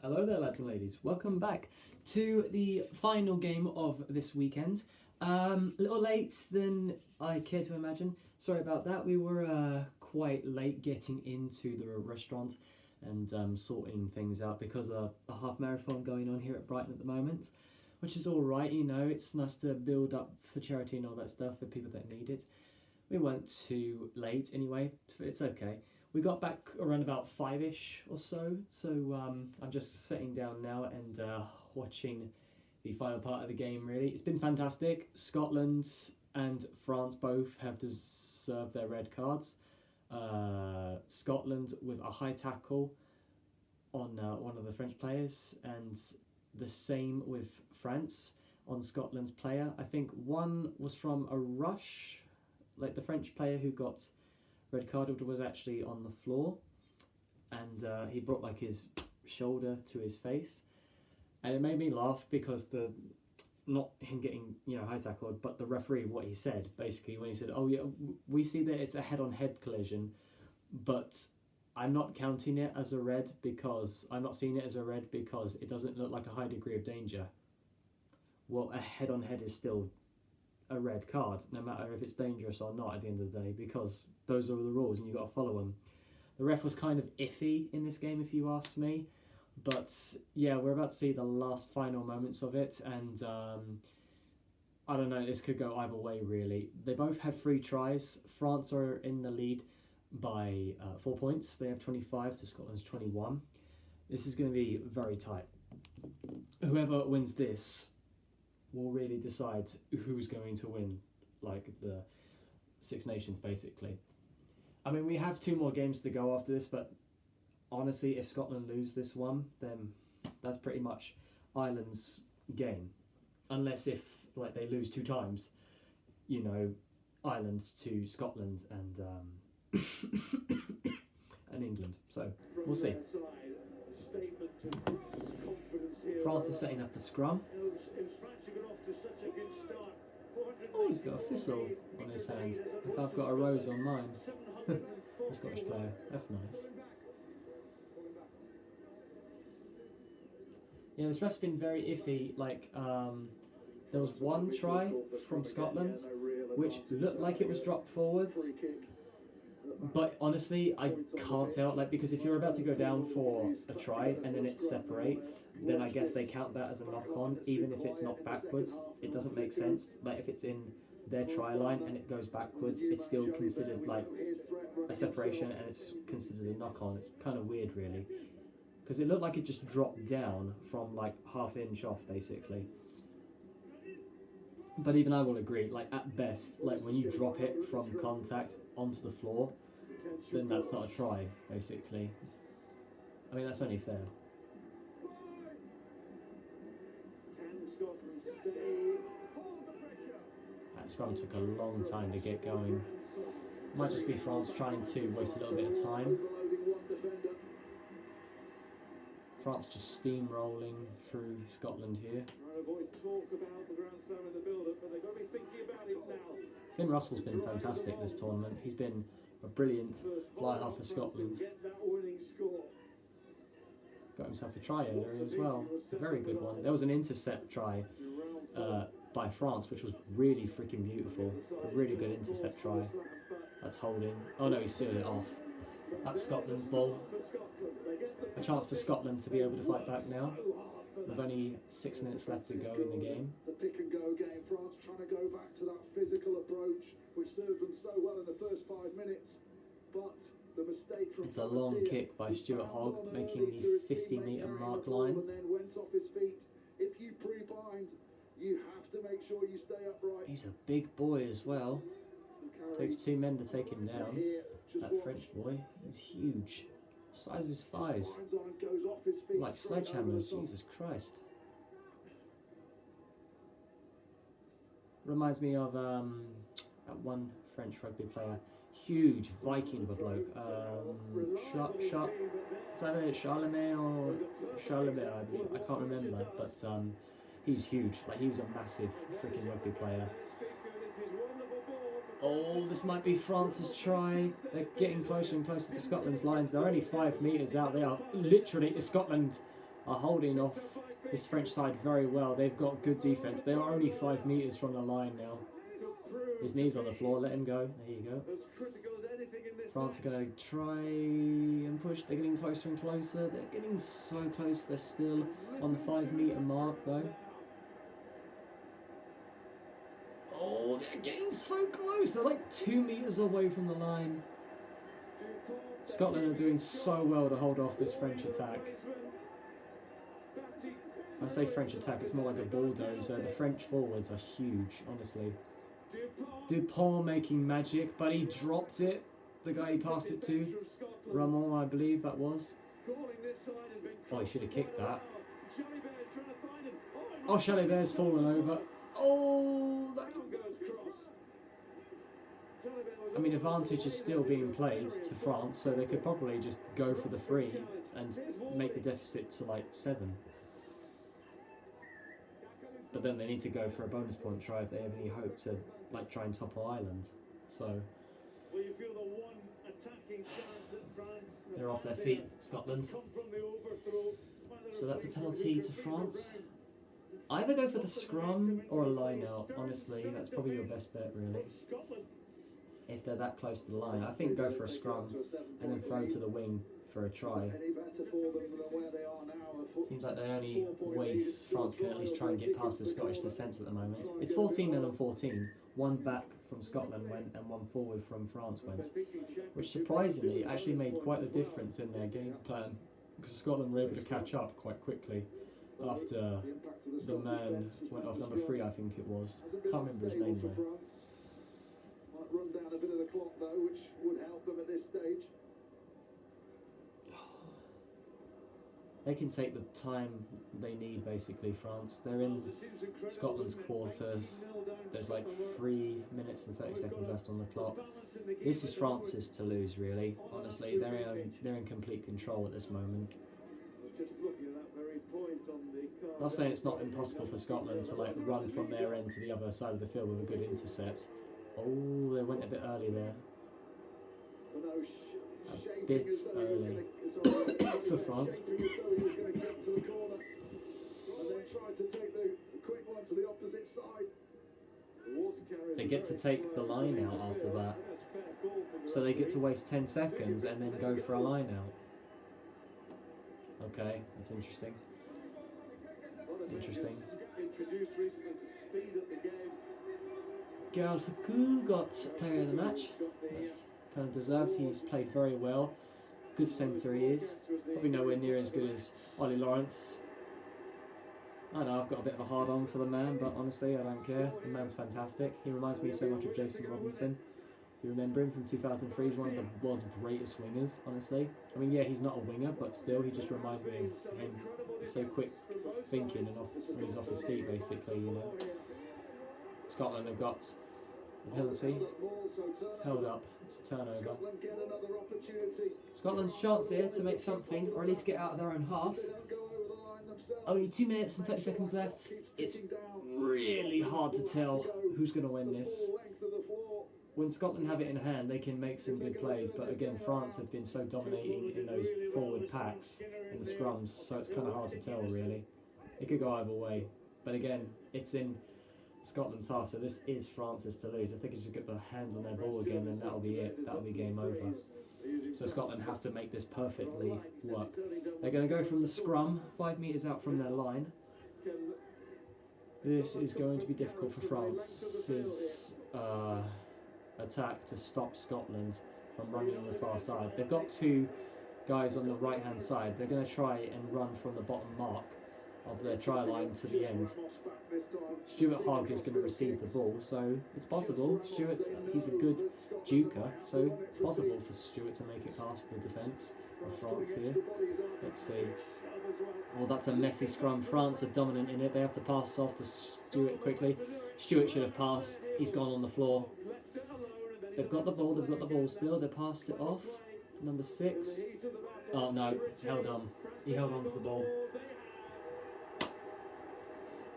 Hello there, lads and ladies. Welcome back to the final game of this weekend. A little late than I care to imagine. Sorry about that. We were quite late getting into the restaurant and sorting things out because of a half marathon going on here at Brighton at the moment, which is all right. You know, it's nice to build up for charity and all that stuff for people that need it. We weren't too late anyway. It's okay. We got back around about 5ish or so, I'm just sitting down now and watching the final part of the game, really. It's been fantastic. Scotland and France both have deserved their red cards. Scotland with a high tackle on one of the French players, and the same with France on Scotland's player. I think one was from a rush, like the French player who got red carded was actually on the floor, and he brought like his shoulder to his face, and it made me laugh because not him getting high tackled, but the referee, what he said basically when he said, "Oh yeah, we see that it's a head-on-head collision, but I'm not counting it as a red because I'm not seeing it as a red because it doesn't look like a high degree of danger." Well, a head-on-head is still a red card, no matter if it's dangerous or not at the end of the day, because those are the rules and you've got to follow them. The ref was kind of iffy in this game, if you ask me, but yeah, we're about to see the last final moments of it, and I don't know, this could go either way really. They both have 3 tries. France are in the lead by 4 points. They have 25 to Scotland's 21. This is going to be very tight. Whoever wins this will really decide who's going to win, like the Six Nations, basically. I mean, we have 2 more games to go after this, but honestly, if Scotland lose this one, then that's pretty much Ireland's game. Unless if like they lose 2 times, Ireland to Scotland and and England. So we'll see. France is setting up a scrum. Oh, he's got a thistle on his hand. I've got a rose on mine. The Scottish player. That's nice. Yeah, this ref's been very iffy. Like, there was one try from Scotland which looked like it was dropped forwards. But honestly, I can't tell, like, because if you're about to go down for a try and then it separates, then I guess they count that as a knock-on, even if it's not backwards. It doesn't make sense. Like, if it's in their try line and it goes backwards, it's still considered, like, a separation and it's considered a knock-on. It's kind of weird, really. Because it looked like it just dropped down from, like, ½ inch off, basically. But even I will agree, like, at best, like, when you drop it from contact onto the floor, then that's not a try, basically. I mean, that's only fair. That scrum took a long time to get going. Might just be France trying to waste a little bit of time. France just steamrolling through Scotland here. Finn Russell's been fantastic this tournament. He's been a brilliant fly half for Scotland. Got himself a try earlier as well. A very good one. There was an intercept try by France, which was really freaking beautiful. A really good intercept try. That's holding. Oh no, he sealed it off. That's Scotland's ball. A chance for Scotland to be able to fight back now. With only 6 minutes left to go in the game. The pick and go game, France trying to go back to that physical approach, which served them so well in the first 5 minutes. But the mistake from it's a long kick by Stuart Hogg, making the 50-metre mark line. And then went off his feet. If you pre-bind, you have to make sure you stay upright. He's a big boy as well. Takes 2 men to take him down. That French boy, he's huge. Size of his thighs. Like sledgehammers, Jesus Christ. Reminds me of that one French rugby player. Huge Viking of a bloke. Is that it? Charlemagne or Charlemagne? I can't remember, but he's huge. Like, he was a massive freaking rugby player. Oh, this might be France's try. They're getting closer and closer to Scotland's lines. They're only 5 metres out. They are literally, Scotland are holding off this French side very well. They've got good defence. They are only 5 metres from the line now. His knee's on the floor, let him go. There you go. France are going to try and push. They're getting closer and closer. They're getting so close. They're still on the 5 metre mark though. Oh, they're getting so close. They're like 2 metres away from the line. Scotland are doing so well to hold off this French attack. When I say French attack, it's more like a bulldozer. The French forwards are huge, honestly. Dupont making magic, but he dropped it. The guy he passed it to, Ramon, I believe that was. Oh, he should have kicked that. Oh, Chalibert's fallen over. Oh, that's... I mean, advantage is still being played to France, so they could probably just go for the free and make the deficit to like 7. But then they need to go for a bonus point try if they have any hope to like try and topple Ireland. So they're off their feet, Scotland. So that's a penalty to France. Either go for the scrum or a line out. Honestly, that's probably your best bet, really. If they're that close to the line, I think go for a scrum and then throw to the wing for a try. Seems like the only way France can at least try and get past the Scottish defence at the moment. It's 14-0 and 14. 1 back from Scotland went and 1 forward from France went, which surprisingly actually made quite a difference in their game plan, because Scotland were able to catch up quite quickly after the man went off, number 3 I think it was. Can't remember his name though. Might run down a bit of the clock though, which would help them at this stage. They can take the time they need, basically, France. They're in Scotland's quarters. There's like 3 minutes and 30 seconds left on the clock. This is France's to lose, really. Honestly, they're in complete control at this moment. Not saying it's not impossible for Scotland to like run from their end to the other side of the field with a good intercept. Oh, they went a bit early there. A bit early for France. They get to take the line out after that. So they get to waste 10 seconds and then go for a line out. Okay, that's interesting. Interesting. Gerald Fakou got player of the match. That's kind of deserved. He's played very well. Good centre he is. Probably nowhere near as good as Ollie Lawrence. I know I've got a bit of a hard on for the man, but honestly I don't care. The man's fantastic. He reminds me so much of Jason Robinson. You remember him from 2003? He's one of the world's greatest wingers, honestly. I mean, yeah, he's not a winger, but still, he just reminds me of him. He's so quick thinking and when he's off his feet, basically, you know. Scotland have got a penalty. It's held up. It's a turnover. Scotland's chance here to make something, or at least get out of their own half. Only 2 minutes and 30 seconds left. It's really hard to tell who's going to win this. When Scotland have it in hand, they can make some good plays, but again, France have been so dominating in those forward packs, in the scrums, so it's kind of hard to tell, really. It could go either way, but again, it's in Scotland's half, so this is France's to lose. If they can just get their hands on their ball again, then that'll be it. That'll be game over. So Scotland have to make this perfectly work. They're going to go from the scrum, 5 metres out from their line. This is going to be difficult for France's attack to stop Scotland from running on the far side. They've got 2 guys on the right hand side. They're going to try and run from the bottom mark of their try line to the end. Stuart Hogg is going to receive the ball, so it's possible. He's a good duker, so it's possible for Stuart to make it past the defence of France here. Let's see. Well, that's a messy scrum. France are dominant in it. They have to pass off to Stuart quickly. Stuart should have passed. He's gone on the floor. They've got the ball still. They passed it off to number 6. Oh no, held on. He held on to the ball.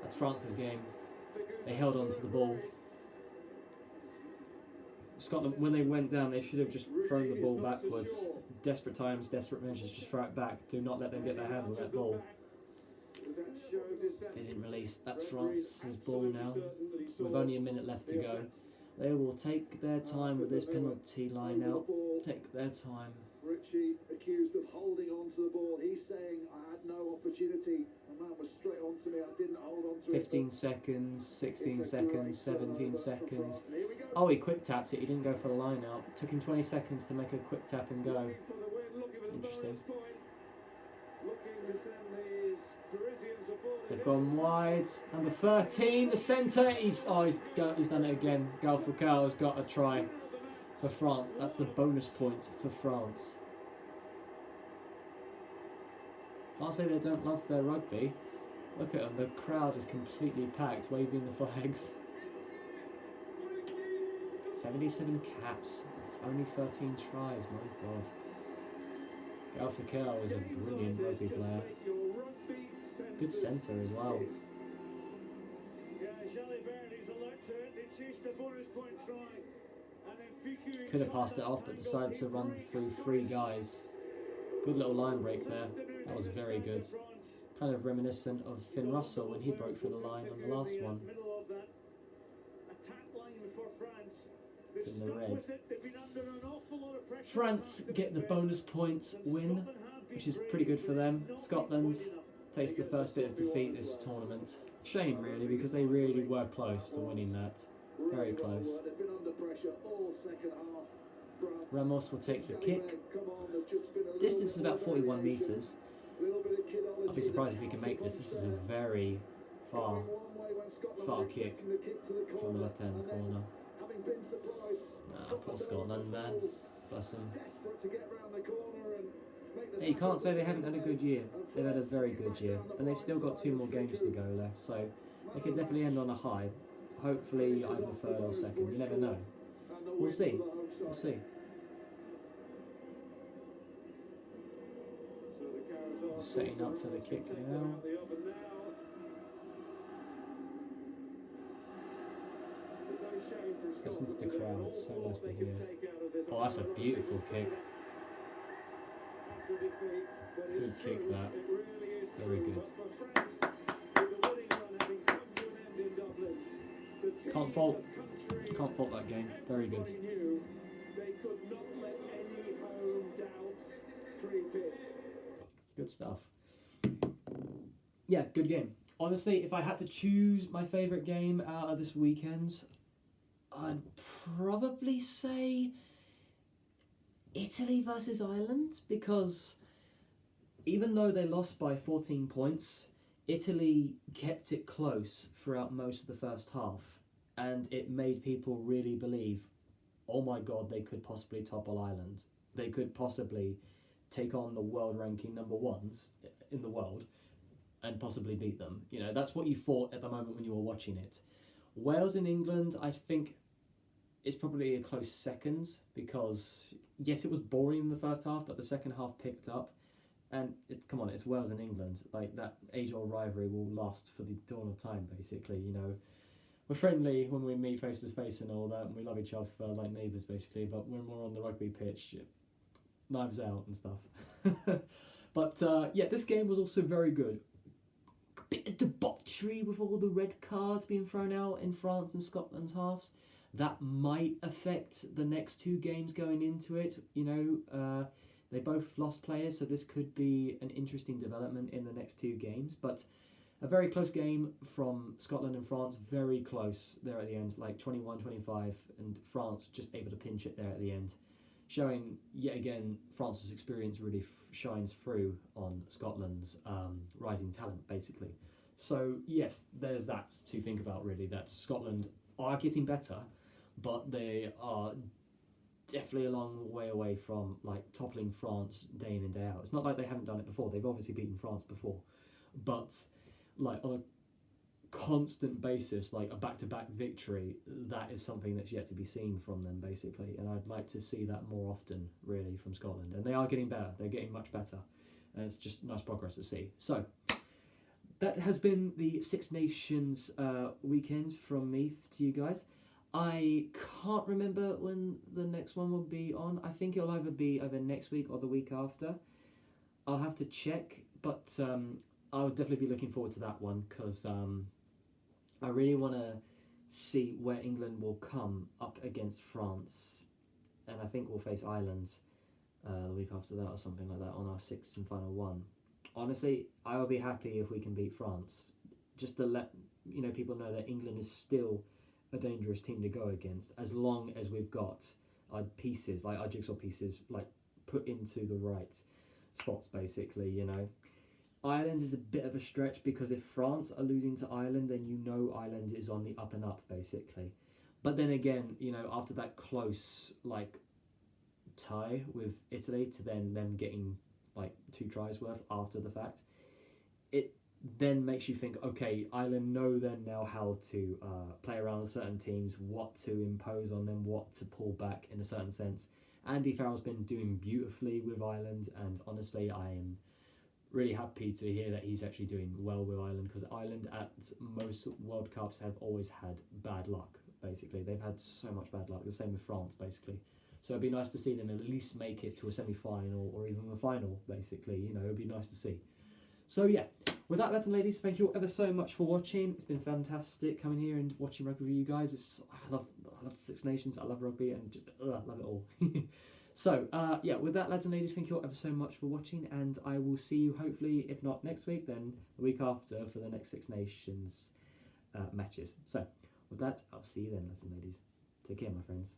That's France's game. They held on to the ball. Scotland, when they went down, they should have just thrown the ball backwards. Desperate times, desperate measures, just throw it back. Do not let them get their hands on that ball. They didn't release. That's France's ball now. With only a minute left to go. They will take their time with this penalty line out. Take their time. Richie accused of holding on to the ball. He's saying, I had no opportunity. The man was straight on to me. I didn't hold on to it. 15 seconds, 16 seconds, 17 seconds. Oh, he quick tapped it. He didn't go for the line out. Took him 20 seconds to make a quick tap and go. Interesting. They've gone wide. Number 13, the centre. He's done it again. Galfacao has got a try for France. That's a bonus point for France. Can't say they don't love their rugby. Look at them. The crowd is completely packed, waving the flags. 77 caps. Only 13 tries. My God. Galfacao is a brilliant rugby player. Good centre as well. Could have passed it off, but decided to run through 3 guys. Good little line break there. That was very good. Kind of reminiscent of Finn Russell when he broke through the line on the last one. It's in the red. France get the bonus points win, which is pretty good for them. Scotland takes the first bit of defeat this tournament. Shame really, because they really were close to winning that. Very close. Ramos will take the kick. Distance is about 41 metres. I'll be surprised if he can make this. This is a very far kick from the left-hand corner. Poor Scotland, man. Bless them. Yeah, you can't say they haven't had a good year. They've had a very good year. And they've still got 2 more games to go left, so they could definitely end on a high. Hopefully either third or second. You never know. We'll see. We'll see. Setting up for the kick now. Listen to the crowd, it's so nice to hear. Oh, that's a beautiful kick. Good kick that. Very good. Can't fault that game. Very good. Good stuff. Yeah, good game. Honestly, if I had to choose my favourite game out of this weekend, I'd probably say Italy versus Ireland, because even though they lost by 14 points, Italy kept it close throughout most of the first half, and it made people really believe, oh my God, they could possibly topple Ireland. They could possibly take on the world ranking number 1s in the world and possibly beat them. You know, that's what you thought at the moment when you were watching it. Wales and England, I think, is probably a close second, because yes, it was boring in the first half, but the second half picked up. And come on, it's Wales and England. Like, that age-old rivalry will last for the dawn of time, basically. You know, we're friendly when we meet face to face and all that, and we love each other like neighbours, basically. But when we're on the rugby pitch, knives out and stuff. But yeah, this game was also very good. A bit of debauchery with all the red cards being thrown out in France and Scotland's halves. That might affect the next 2 games going into it. You know, they both lost players, so this could be an interesting development in the next 2 games. But a very close game from Scotland and France, very close there at the end, like 21-25, and France just able to pinch it there at the end, showing yet again France's experience really shines through on Scotland's rising talent, basically. So yes, there's that to think about, really, that Scotland are getting better, but they are definitely a long way away from like toppling France day in and day out. It's not like they haven't done it before. They've obviously beaten France before, but like on a constant basis, like a back-to-back victory, that is something that's yet to be seen from them, basically. And I'd like to see that more often, really, from Scotland. And they are getting better. They're getting much better, and it's just nice progress to see. So that has been the Six Nations weekend from me to you guys. I can't remember when the next one will be on. I think it'll either be next week or the week after. I'll have to check, but I would definitely be looking forward to that one because I really want to see where England will come up against France, and I think we'll face Ireland the week after that or something like that on our sixth and final one. Honestly, I will be happy if we can beat France, just to let people know that England is still a dangerous team to go against as long as we've got our pieces, like our jigsaw pieces, like put into the right spots. Basically, Ireland is a bit of a stretch because if France are losing to Ireland, then Ireland is on the up and up, basically. But then again, after that close tie with Italy to then them getting 2 tries worth after the fact, it then makes you think, okay, Ireland know then now how to play around with certain teams, what to impose on them, what to pull back in a certain sense. Andy Farrell's been doing beautifully with Ireland, and honestly, I am really happy to hear that he's actually doing well with Ireland, because Ireland at most World Cups have always had bad luck, basically. They've had so much bad luck, the same with France, basically. So it'd be nice to see them at least make it to a semi-final or even a final, basically. It'd be nice to see. So yeah, with that, lads and ladies, thank you all ever so much for watching. It's been fantastic coming here and watching rugby with you guys. I love Six Nations, I love rugby, and just I love it all. So, yeah, with that, lads and ladies, thank you all ever so much for watching, and I will see you hopefully, if not next week, then the week after for the next Six Nations matches. So, with that, I'll see you then, lads and ladies. Take care, my friends.